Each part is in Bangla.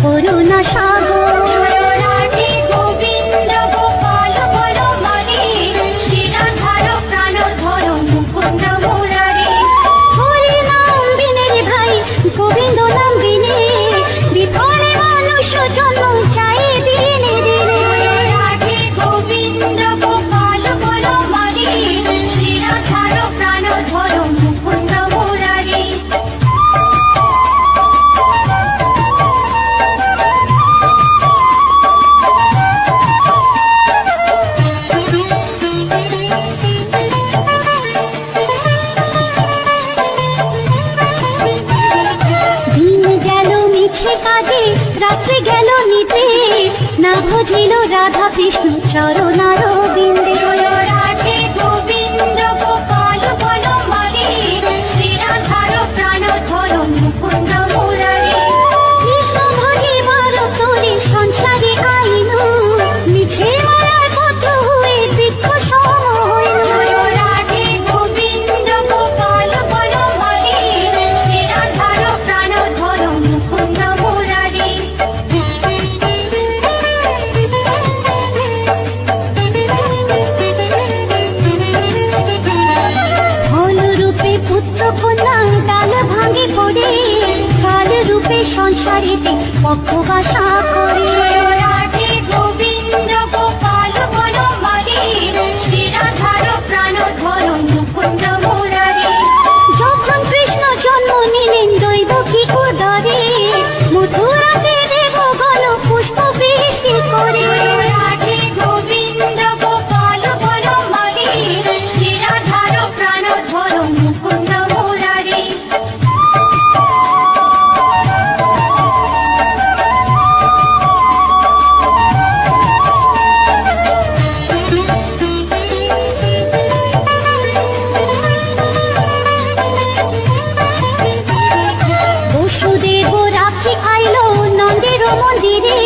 করুণা সাগর। গোবিন্দ নাম বিনে বিফলে মানুষ জন্ম চাই দিনে দিনে। রাধে গোবিন্দ গোপাল বলো মারি, শ্রীরাধার প্রাণ ধরো মুকুন্দ মুরারি। কাজে রাত্রি গেল নিতে, না ভজিল রাধা কৃষ্ণ চরণার বিন্দে। রাধে গোবিন্দ গোপাল বলো মারি, শ্রীরাধার প্রাণ ধরো মুকুন্দ মুরারি। কৃষ্ণ ভজিবার তোরে সংসারে আইনু, মিছে মায়ার পথ হয়ে বৃক্ষ সম হইল। রাধে গোবিন্দ গোপাল বলো মারি, শ্রীরাধার প্রাণ ধরো মুকুন্দ মুরারি। ফল রূপে পুত্র কন্যা ডাল ভাঙে পড়ে, কাল রূপে সংসারেতে পক্ষবাসা করে। রাধে গোবিন্দ গোপাল বলো মারি, শ্রীরাধার প্রাণ ধরো মুকুন্দ মুরারি। যখন কৃষ্ণ জন্ম নিলেন দৈবকী উদরে, মথুরাতে দেবগণ পুষ্প বৃষ্টি করে। রাধে গোবিন্দ গোপাল বলো মারি, শ্রীরাধার প্রাণ ধরো মুকুন্দ মুরারি। বসুদেব রাখি আইলো নন্দের মন্দিরে,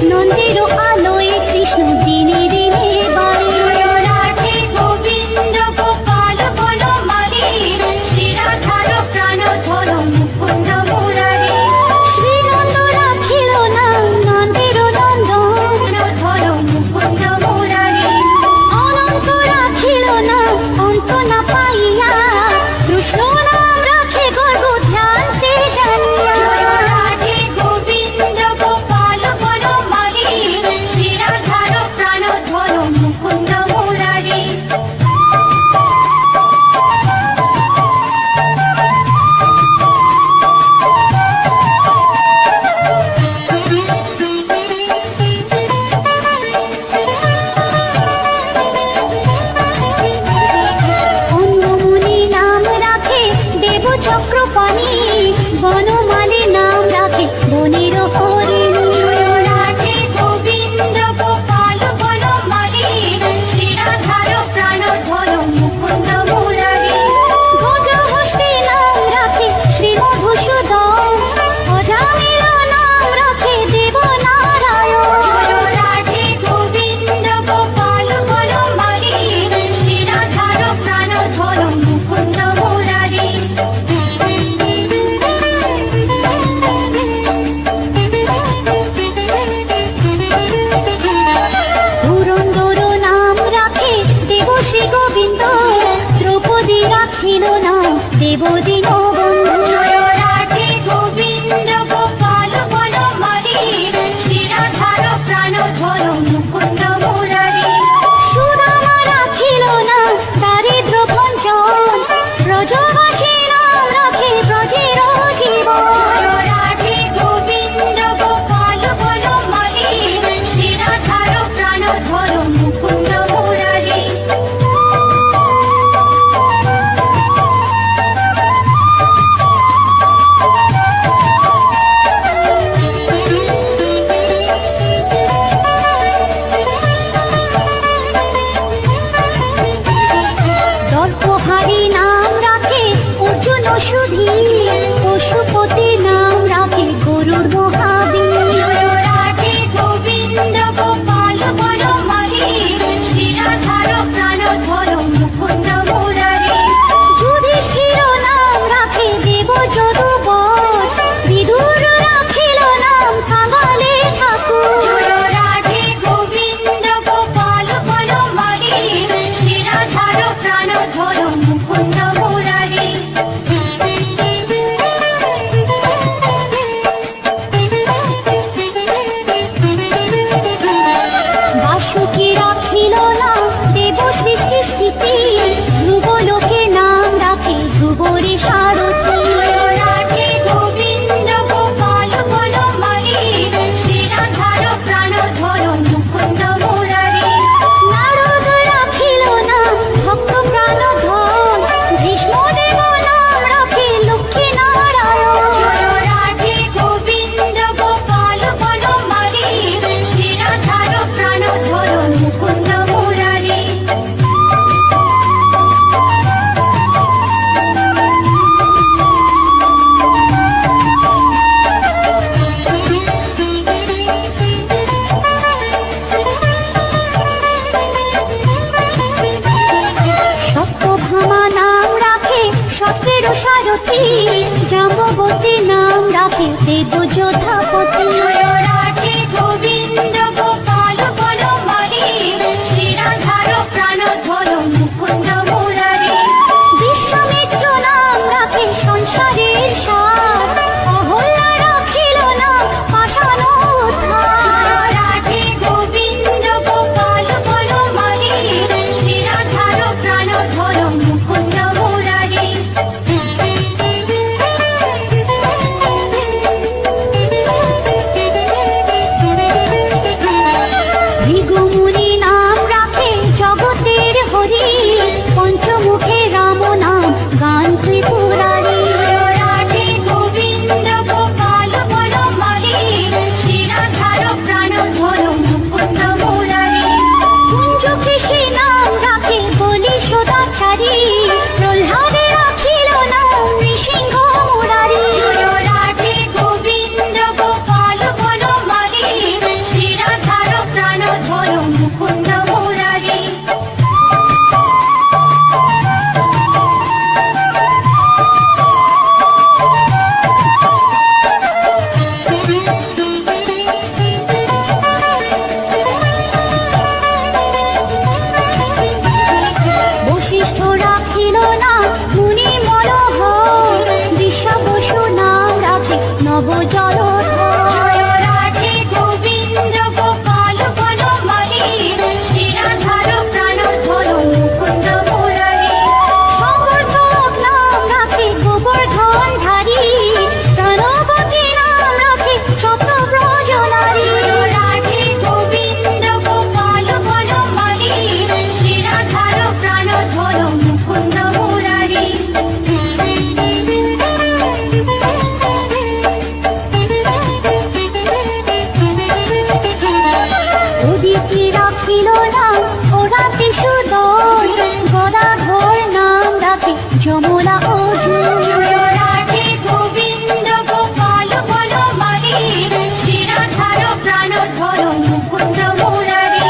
নন্দের আলোয় কৃষ্ণ দিনে দিনে বাড়ে। রাধে গোবিন্দ গোপাল বলো মারি, শ্রীরাধার প্রাণ ধরো মুকুন্দ মুরারি। শ্রীনন্দ রাখিল না নন্দের নন্দন, ধরো মুকুন্দ মুরারি। অনন্ত রাখিল না অন্ত না পাইয়া, কৃষ্ণ নাম রাখে গর্ব ধ্যানতে জানিয়া। রাধে গোবিন্দ গোপাল বলো মারি, শ্রীরাধার প্রাণ ধরো মুকুন্দ মুরারি। অন্নমুনি নাম রাখে দেব চক্রপাণি, বনমালী নাম রাখে বনের হরিণী। রাধে গোবিন্দ গোপাল বলো মারি, শ্রীরাধার প্রাণ ধরো মুকুন্দ মুরারি। গজহস্তি নাম রাখে শ্রী মধুসূদন, অজামিল নাম রাখে দেব নারায়ণ। রাধে গোবিন্দ গোপাল বলো মারি, শ্রীরাধার প্রাণ ধরো মুকুন্দ মুরারি। পুরন্দর নাম রাখে দেব শ্রী গোবিন্দ, দ্রৌপদী রাখিল না দেব দীনবন্ধু। রাধে গোবিন্দ গোপাল বলো মারি, শ্রীরাধার প্রাণ ধরো মুকুন্দ মুরারি। সুদামা রাখিল না দারিদ্র ভঞ্জন, ব্রজবাসী নাম রাখে ব্রজের জীবন। রাধে গোবিন্দ গোপাল বলো মারি, শ্রীরাধার প্রাণ ধরো মুকুন্দ মুরারি। দর্পহারি নাম রাখে অর্জুন সুধী, পশুপতি নাম রাখে গরুর মহাবীর। রাধে গোবিন্দ গোপাল বলো মারি, শ্রীরাধার প্রাণ ধরো মুকুন্দ মুরারি। যুধিষ্ঠির নাম রাখে দেব যদুবর, বিদুর রাখিল নাম কাঙ্গা রাখে দেব যোধাপতি। রাধে গোবিন্দ গোপাল বনমালী, শ্রীরাধার প্রাণধর মুকুন্দ মুরারি। বিশ্বামিত্র নাম রাখে সংসারের সার, অহল্যা রাখিল নাম পাষাণ উদ্ধার। রাধে গোবিন্দ গোপাল বনমালী, শ্রীরাধার প্রাণধর মুকুন্দ মুরারি। ভৃগুমুনি নাম রাখে জগতের হরি, পঞ্চমুখে রাম নাম গান ত্রিপুরারি। রাধে গোবিন্দ গোপাল বনমালী, শ্রীরাধার প্রাণধর মুকুন্দ মুরারি। কুঞ্জকেশী নাম রাখে বলি সদাচারী, প্রহ্লাদে রাখিল নাম নৃসিংহ মুরারি। রাধে গোবিন্দ গোপাল বনমালী, শ্রীরাধার প্রাণধর মুকুন্দ মুরারি। বশিষ্ঠ রাখিল নাম মুনি মনোহর, বিশ্বাবসু নাম রাখে নব জলধর। রাধে গোবিন্দ গোপাল বনমালী, শ্রীরাধার প্রাণধর মুকুন্দ মুরারি। সমর্থক নাম রাখে গোবর্ধন ধারী, প্রাণবতী নাম রাখে সপ্তব্রজ নারী। রাধে গোবিন্দ গোপাল বনমালী, শ্রীরাধার প্রাণধর মুকুন্দ মুরারি। অদিতি রাখিল নাম ওরাতি সুদর, গদাধর নাম রাখে যমলা অর্জুন। রাধে গোবিন্দ গোপাল বনমালী, শ্রীরাধার প্রাণধর মুকুন্দ মুরারি।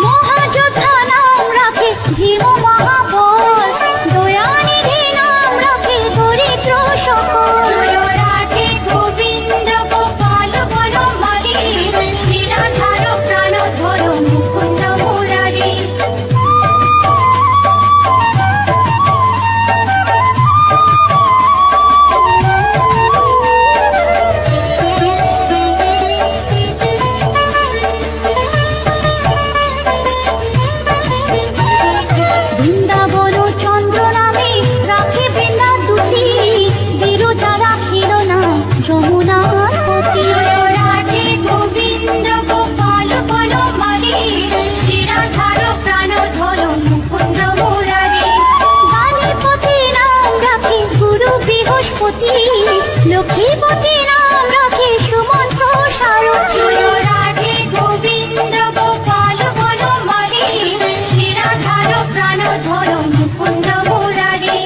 মহাযোদ্ধা নাম রাখে ভীম মহাবল, দয়ানিধি নাম রাখে দরিদ্র সকল। রাধে গোবিন্দ গোপাল বনমালী, শ্রীরাধার প্রাণধর মুকুন্দ মুরারি। বৃন্দাবন চন্দ্র নামে রাখে বৃন্দা দুটি, বিরজা রাখিল নাম যমুনার পতি। রাধে গোবিন্দ গোপাল বনমালী, শ্রীরাধার প্রাণধর মুকুন্দ মুরারি। বাণীপতি নাম রাখে গুরু বৃহস্পতি, লক্ষ্মীপতি নাম রাখে সুমন্ত্র সারথী। রাধে গোবিন্দ গোপাল বনমালী, শ্রীরাধার প্রাণধর মুকুন্দ মুরারি।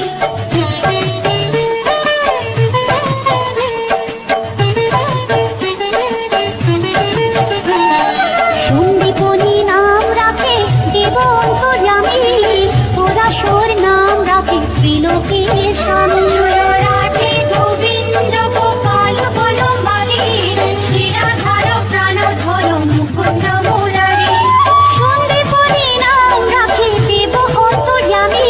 সন্দীপনী নাম রাখে দেব অন্তর্যামী, পরাশর নাম রাখে ত্রিলোকের স্বামী। রাধে গোবিন্দ গোপাল বনমালী, শ্রীরাধার প্রাণধর মুকুন্দ মুরারি। সন্দীপনী নাম রাখে দেব অন্তর্যামী,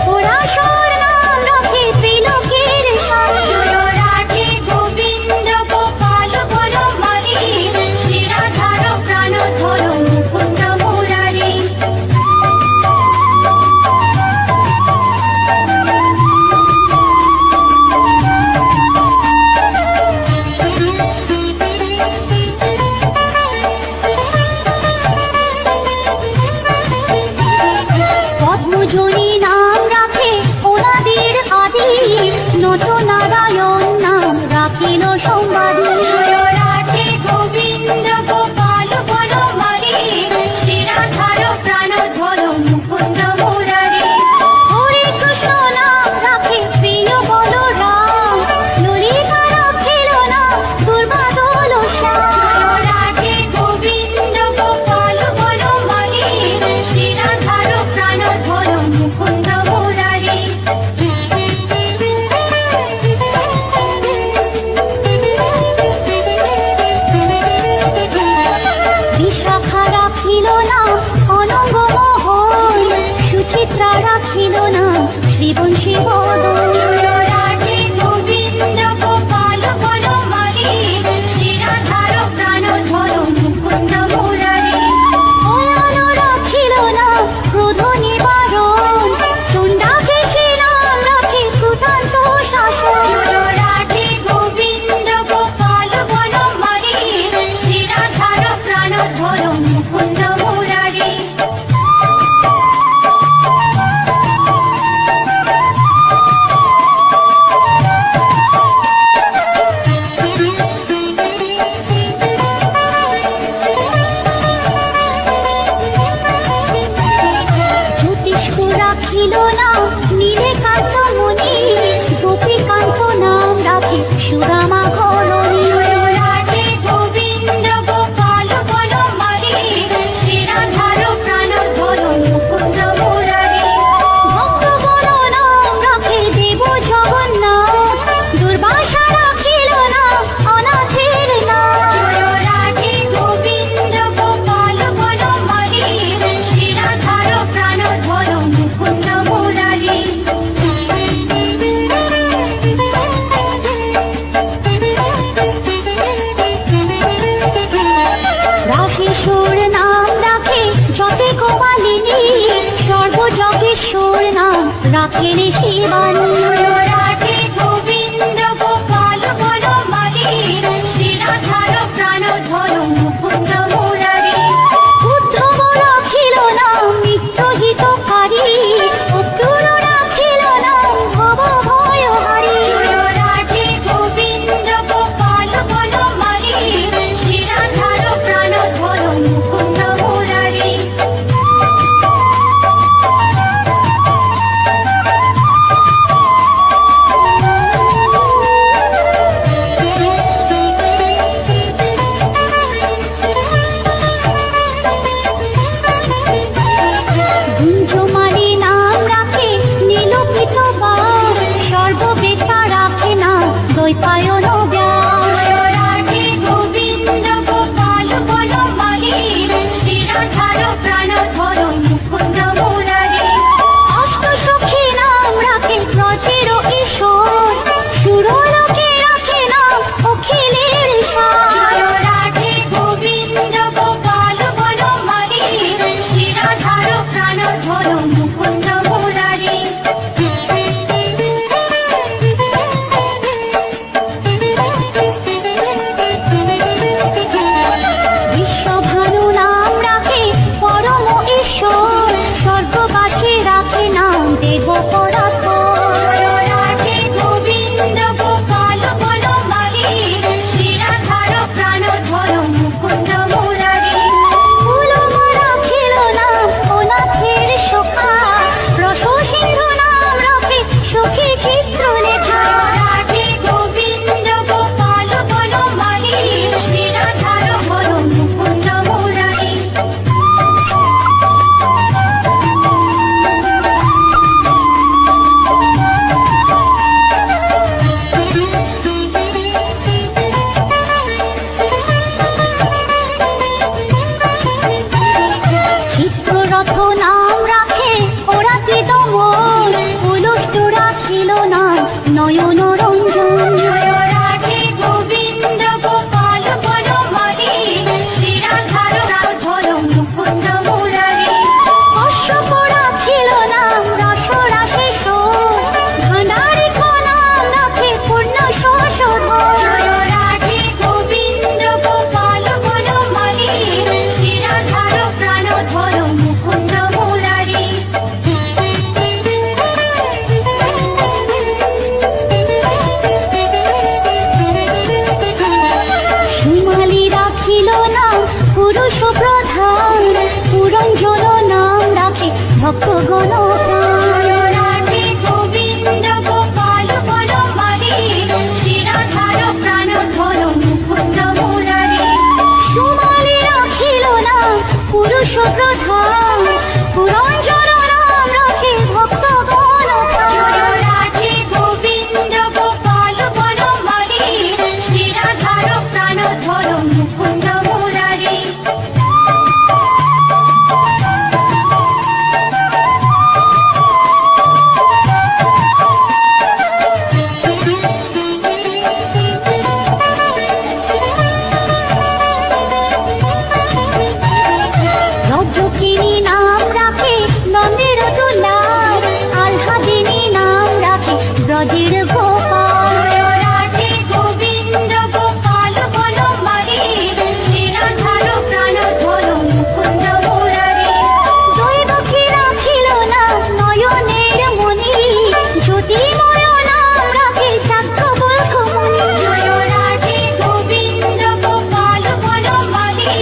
পরাশর নাম রাখে ত্রিলোকের স্বামী। রাধে গোবিন্দ গোপাল বনমালী, শ্রীরাধার প্রাণধর মুকুন্দ মুরারি। রাখেন শিবান। রাধে গোবিন্দ গোপাল বনমালী, শ্রীরাধার প্রাণ ধর মুকুন্দ মুরারি। উদ্ধব রাখিল নাম নিত্য হিতকারী, অক্রূর রাখিল নাম ভব ভয়হারী। রাধে গোবিন্দ গোপাল বনমালী, শ্রীরাধার প্রাণ ধর মুকুন্দ মুরারি। গুঞ্জমালি নাম রাখে নীলকৃত বাস, সর্ববেতা রাখে না দ্বৈপায়ন ব্যাস। রাধে গোবিন্দ গোপাল বনমালী, শ্রীরাধার প্রাণ ধর মুকুন্দ মুরারি। অষ্টসখী নাম রাখে ব্রজের ঈশ্বর, সুরলোকে রাখে নাম অখিলের সার। রাধে গোবিন্দ গোপাল বনমালী, শ্রীরাধার প্রাণ ধর মুকুন্দ মুরারি। বিশ্বভানু নাম রাখে পরম ঈশ্বর, স্বর্গবাসী রাখে নাম দেব পরাৎপর। রাধে গোবিন্দ গোপাল বনমালী, শ্রীরাধার প্রাণ ধর মুকুন্দ মুরারি। ফুলম রাখিল নাম অনাথের সখা, রস সিন্ধু নাম রাখে সখী চিত্রলেখা। রাধে গোবিন্দ গোপাল বনমালী, শ্রীরাধার ধর মুকুন্দ মুরারি। চিত্ররথ নাম রাখে ওরাতি দমন, পুলুষ্ট রাখিল নাম নয়ন রঞ্জন। রাধে গোবিন্দ গোপাল বনমালী, শ্রীরাধার ধর মুকুন্দ মুরারি। কশ্যপ রাখিল নাম রস রাশেশ্বর, ভাণ্ডারিক নাম রাখে পূর্ণ শশধর। রাধে গোবিন্দ গোপাল বনমালী, শ্রীরাধার প্রাণ ধর মুকুন্দ মুরারি। সুমালি রাখিল নাম পুরুষ প্রধান, পুরঞ্জন নাম রাখে ভক্তগণ প্রাণ। রাধে গোবিন্দ গোপাল বনমালী, শ্রীরাধার প্রাণ ধর মুকুন্দ মুরারি। সুমালি রাখিল নাম পুরুষ প্রধান, পুরঞ্জন নাম রাখে ভক্তগণ প্রাণ। রাধে গোবিন্দ গোপাল বনমালী, শ্রীরাধার প্রাণ ধর মুকুন্দ মুরারি। রজকিনী নাম রাখে নন্দের দুলার, আহ্লাদিনী নাম রাখে ব্রজের গোপাল। রাধে গোবিন্দ গোপাল বনমালী, শ্রীরাধার প্রাণ ধর মুকুন্দ মুরারি। দৈবকী রাখিল নাম নয়নের মণি, জ্যোতির্ময় নাম রাখে চাক্ষবল্ক মুনি। রাধে গোবিন্দ গোপাল বনমালী,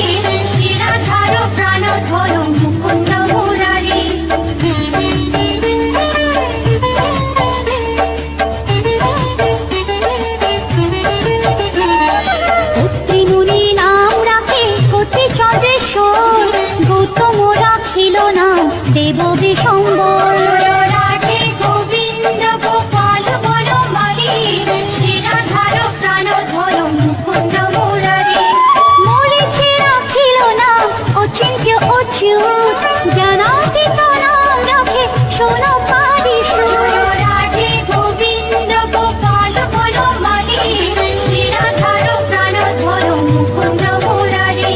শ্রীরাধার প্রাণ ধর মুকুন্দ মুরারি। পুত্রিমুনি নাম রাখে কতি চন্দ্রেশ্বর, গৌতম রাখিল নাম দেব বিশম্বর। রাধে গোবিন্দ গোপাল বনমালী, শ্রীরাধার প্রাণ ধর মুকুন্দ মুরারি। মরিচি রাখিল নাম অচিন্ত্য অচ্যুত, জ্ঞানাতীত নাম রাখে সোনকারি সুর। রাধে গোবিন্দ গোপাল বনমালী, শ্রীরাধার প্রাণ ধর মুকুন্দ মুরারি।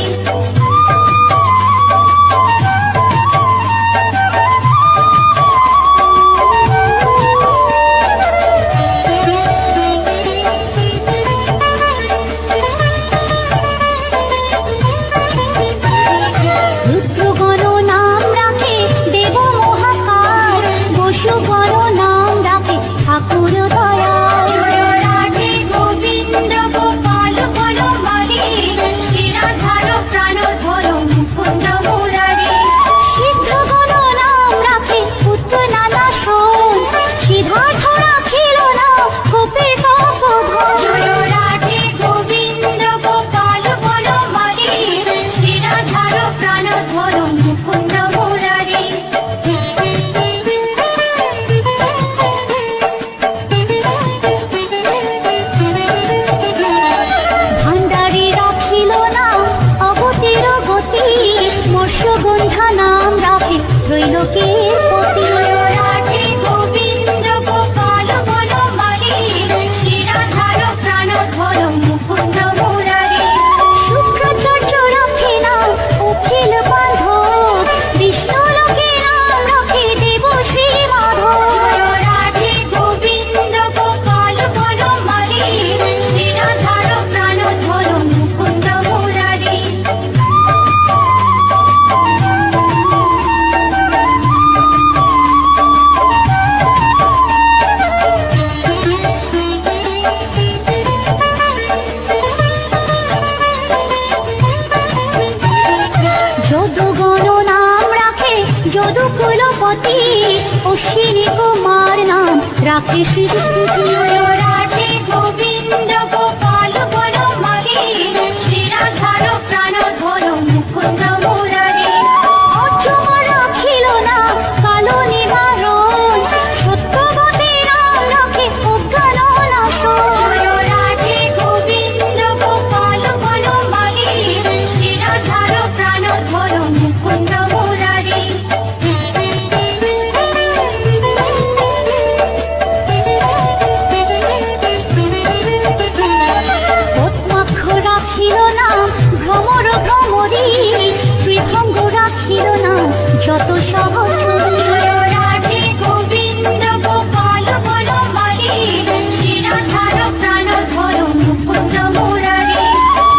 রাখে সৃষ্টি রাধে গোবিন্দ গোপাল বলো মাগে শ্রীরাধার প্রাণ ধরো মুকুন্দ মুরারে অর্জুন রাখিল না কালো নিবারণ সত্যবতী রাম রাখে অজ্ঞান নাশন রাধে গোবিন্দ গোপাল বলো মাগে শ্রীরাধার প্রাণ ধরো মুকুন্দ মুরারে রাখিল না ভ্রমর ভ্রমরী ত্রিভঙ্গ রাখিল না যত সহজ রাধে গোবিন্দ গোপাল বলো মাগে শ্রীরাধার প্রাণ ধরো মুকুন্দ মুরারে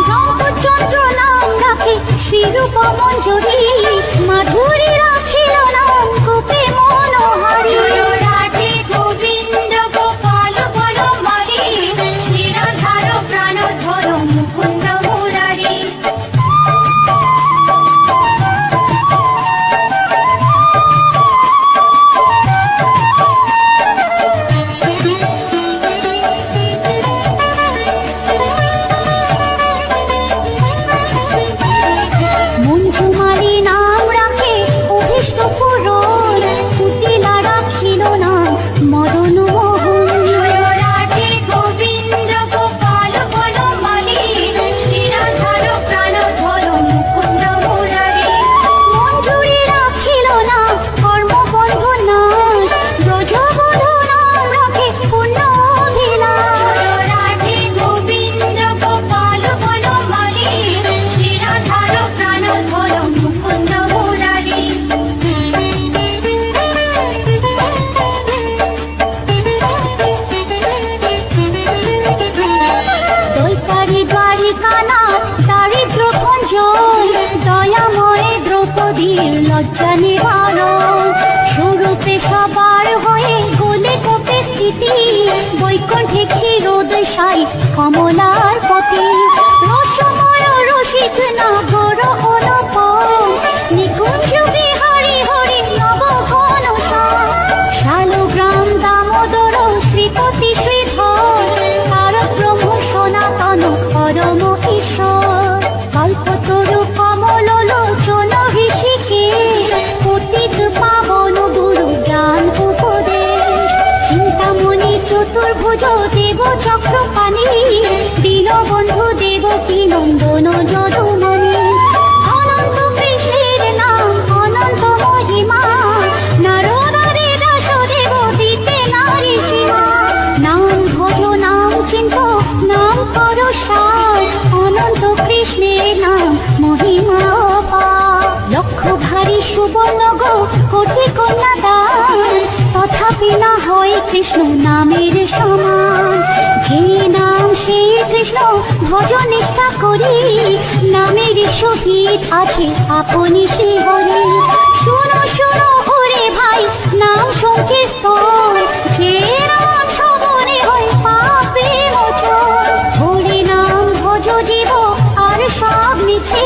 রামচন্দ্র নাম রাখে শ্রীরূপ মঞ্জুরি মাধুরী রাখিল নাম গোপে মনোহারী রাধে গোবিন্দ গোপাল বলো মাগে শ্রীরাধার প্রাণ ধরো মুকুন্দ মুরারে মঞ্জুমারি নাম রাখে অভীষ্ট পূরণ কুটিলা রাখিল নাম মদন মোহন রাধে গোবিন্দ গোপাল বলো মাগে শ্রীরাধার প্রাণ ধরো মুকুন্দ মুরারে মঞ্জুরি রাখিল নাম কর্মবন্ধু নাম ব্রজবধূ নাম রাখে পূর্ণ অভিলাষ রাধে গোবিন্দ গোপাল বলো মাগে শ্রীরাধার প্রাণ ধরো মুকুন্দ মুরারে দৈতারি দ্বারিকানাথ দারিদ্র ভঞ্জন দয়াময় দ্রৌপদীর লজ্জা নিবারণ স্বরূপে সবার হয়ে গোলে কোপে স্থিতি বৈকুণ্ঠে ক্ষীরোদশাই কমলার পতি রসময় রসিক নাগর অনুপম নিকুঞ্জ বিহারী হরি নব ঘন শালগ্রাম দামোদর শ্রীপতি শ্রীধর তারক ব্রহ্ম সনাতন পরম ঈশ্বর কল্পতরু কমল লোচন ঋষিকেশ পতিত পাবন গুরু জ্ঞান উপদেশ চিন্তামণি চতুর্ভুজ দেব চক্রপাণি দীনবন্ধু দেবকী নন্দন যদুমণি অনন্ত কৃষ্ণের নাম অনন্ত মহিমা নারদারে দাসদেব দিতে নারী সীমা নাম ভজ নাম চিন্ত নাম কর সার অনন্ত কৃষ্ণের নাম মহিমা অপার লক্ষ ভারী সুবর্ণ গো কোটি কন্যা দান তথাপি না হয় কৃষ্ণ নামের সমান যে নাম সেই কৃষ্ণ ভজ নিষ্ঠা করি নামের সহিত আছে আপনি শ্রী হরি শুনো শুনো ওরে ভাই নাম সংকীর্তন যে নাম শ্রবণে হয় পাপে মোচন হরি নাম ভজ জীব আর সব মিছে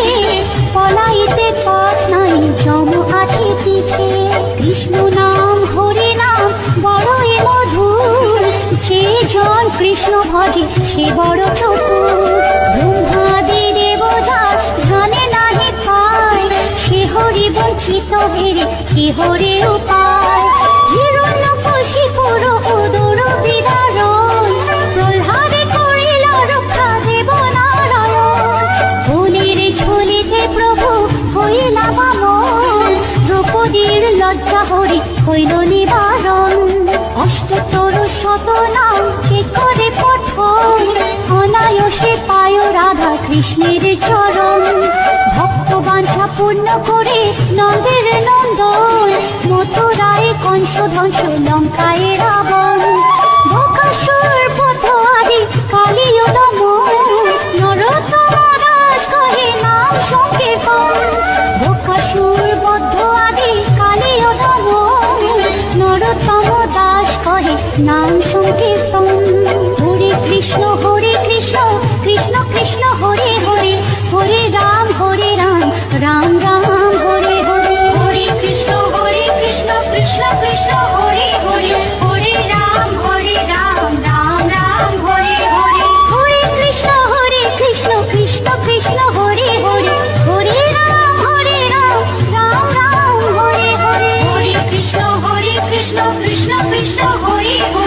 পলাইতে পথ নাই জম আছে পিছে কৃষ্ণ নাম হরি নাম বড়ই মধুর যে জন কৃষ্ণ ভজে সে বড় চতুর ব্রহ্মাদি দেব যার ধ্যানে নাহি পায় সে হরি বঞ্চিত হেরে কি হরে উপায় হিরণ্যকশিপুর উদর বিদারণ প্রহ্লাদে করিল রক্ষা দেব নারায়ণ ফুলের ঝুলিতে প্রভু হইলা বামন দ্রৌপদীর লজ্জা হরি হইল নিবারণ অষ্টতর শত নাম যে করে পঠন অনায়াসে পায় রাধা কৃষ্ণের চরণ ভক্ত বাঞ্ছা পূর্ণ করে নন্দের নন্দন মথুরায় কংস ধ্বংস লঙ্কায় রাবণ বকাসুর পথ আদি কালীয় দমন নরোত্তম দাস কহে নাম সংকীর্তন বকাসুর বদ্ধ আদি কালীয় দমন নরোত্তম দাস কহে নাম সংকীর্তন হরে কৃষ্ণ কৃষ্ণ কৃষ্ণ হরে হরে হরে রাম রাম রাম হরে হরে হরে কৃষ্ণ কৃষ্ণ কৃষ্ণ হরে হরে হরে রাম হরি হরি